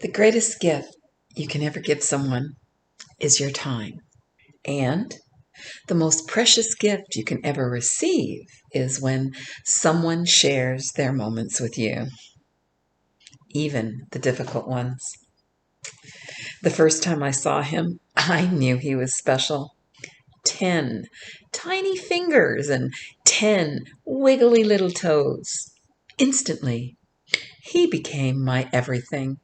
The greatest gift you can ever give someone is your time. And the most precious gift you can ever receive is when someone shares their moments with you, even the difficult ones. The first time I saw him, I knew he was special. 10 tiny fingers and 10 wiggly little toes. Instantly, he became my everything.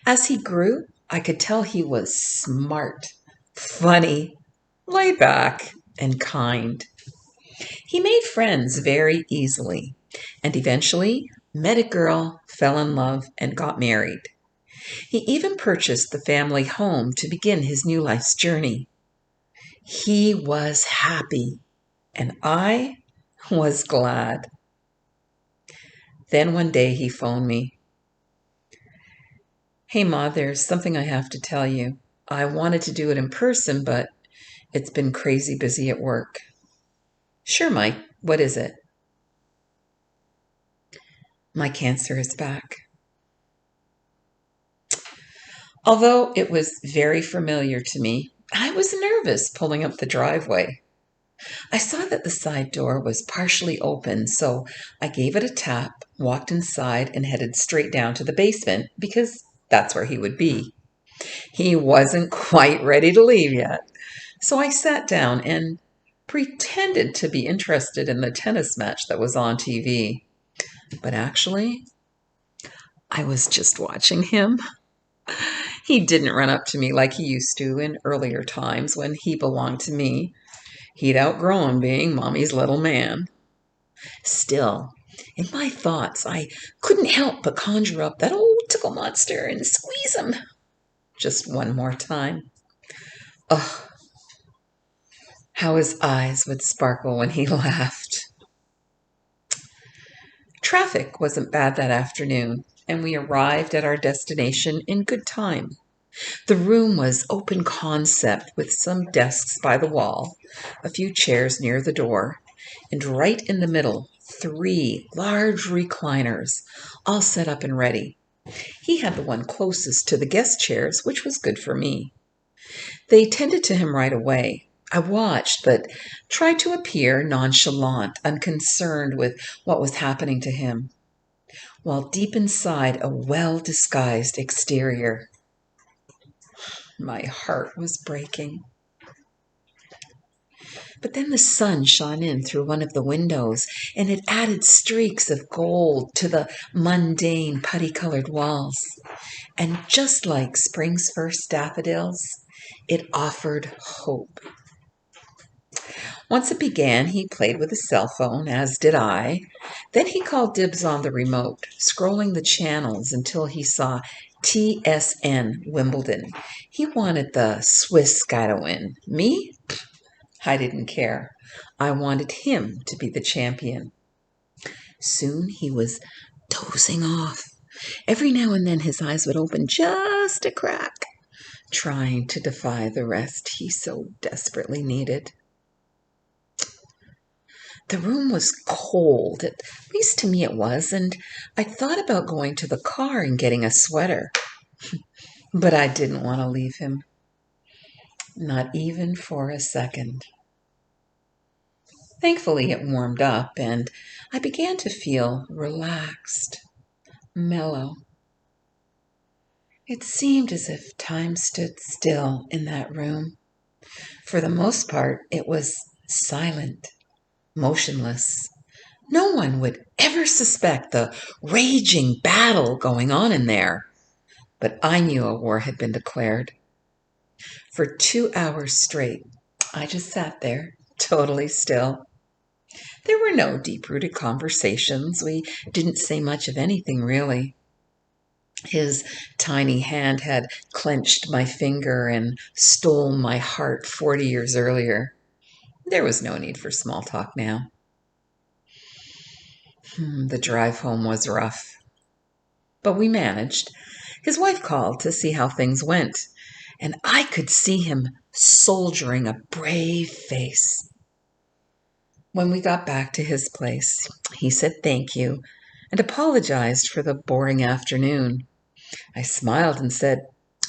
As he grew, I could tell he was smart, funny, laid back, and kind. He made friends very easily and eventually met a girl, fell in love, and got married. He even purchased the family home to begin his new life's journey. He was happy, and I was glad. Then one day he phoned me. Hey, Ma, there's something I have to tell you. I wanted to do it in person, but it's been crazy busy at work. Sure, Mike. What is it? My cancer is back. Although it was very familiar to me, I was nervous pulling up the driveway. I saw that the side door was partially open, so I gave it a tap, walked inside, and headed straight down to the basement because that's where he would be. He wasn't quite ready to leave yet, so I sat down and pretended to be interested in the tennis match that was on TV. But actually, I was just watching him. He didn't run up to me like he used to in earlier times when he belonged to me. He'd outgrown being Mommy's little man. Still, in my thoughts, I couldn't help but conjure up that old tickle monster and squeeze him just one more time. Oh, how his eyes would sparkle when he laughed. Traffic wasn't bad that afternoon, and we arrived at our destination in good time. The room was open concept with some desks by the wall, a few chairs near the door, and right in the middle, 3 large recliners, all set up and ready. He had the one closest to the guest chairs, which was good for me. They tended to him right away. I watched, but tried to appear nonchalant, unconcerned with what was happening to him, while deep inside a well-disguised exterior. My heart was breaking. But then the sun shone in through one of the windows, and it added streaks of gold to the mundane putty-colored walls. And just like spring's first daffodils, it offered hope. Once it began, he played with his cell phone, as did I. Then he called dibs on the remote, scrolling the channels until he saw TSN Wimbledon. He wanted the Swiss guy to win. Me? I didn't care. I wanted him to be the champion. Soon he was dozing off. Every now and then his eyes would open just a crack, trying to defy the rest he so desperately needed. The room was cold, at least to me it was, and I thought about going to the car and getting a sweater. But I didn't want to leave him, not even for a second. Thankfully, it warmed up, and I began to feel relaxed, mellow. It seemed as if time stood still in that room. For the most part, it was silent, motionless. No one would ever suspect the raging battle going on in there. But I knew a war had been declared. For 2 hours straight, I just sat there, totally still. There were no deep-rooted conversations. We didn't say much of anything, really. His tiny hand had clenched my finger and stolen my heart 40 years earlier. There was no need for small talk now. The drive home was rough, but we managed. His wife called to see how things went, and I could see him soldiering a brave face. When we got back to his place, he said thank you and apologized for the boring afternoon. I smiled and said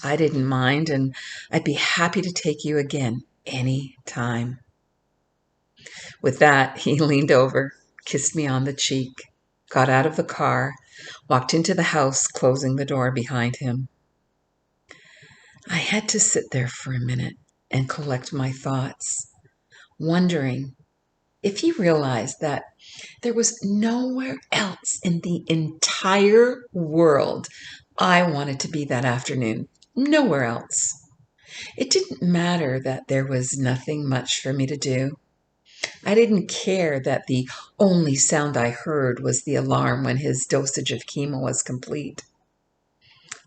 I didn't mind, and I'd be happy to take you again any time. With that, he leaned over, kissed me on the cheek, got out of the car, walked into the house, closing the door behind him. I had to sit there for a minute and collect my thoughts, wondering if he realized that there was nowhere else in the entire world I wanted to be that afternoon. Nowhere else. It didn't matter that there was nothing much for me to do. I didn't care that the only sound I heard was the alarm when his dosage of chemo was complete.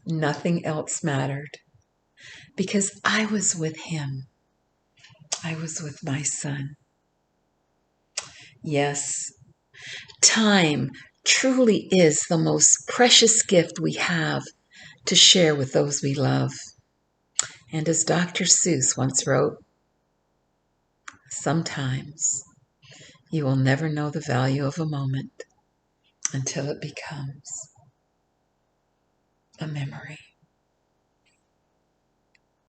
Nothing else mattered because I was with him. I was with my son. Yes, time truly is the most precious gift we have to share with those we love. And as Dr. Seuss once wrote, sometimes you will never know the value of a moment until it becomes a memory.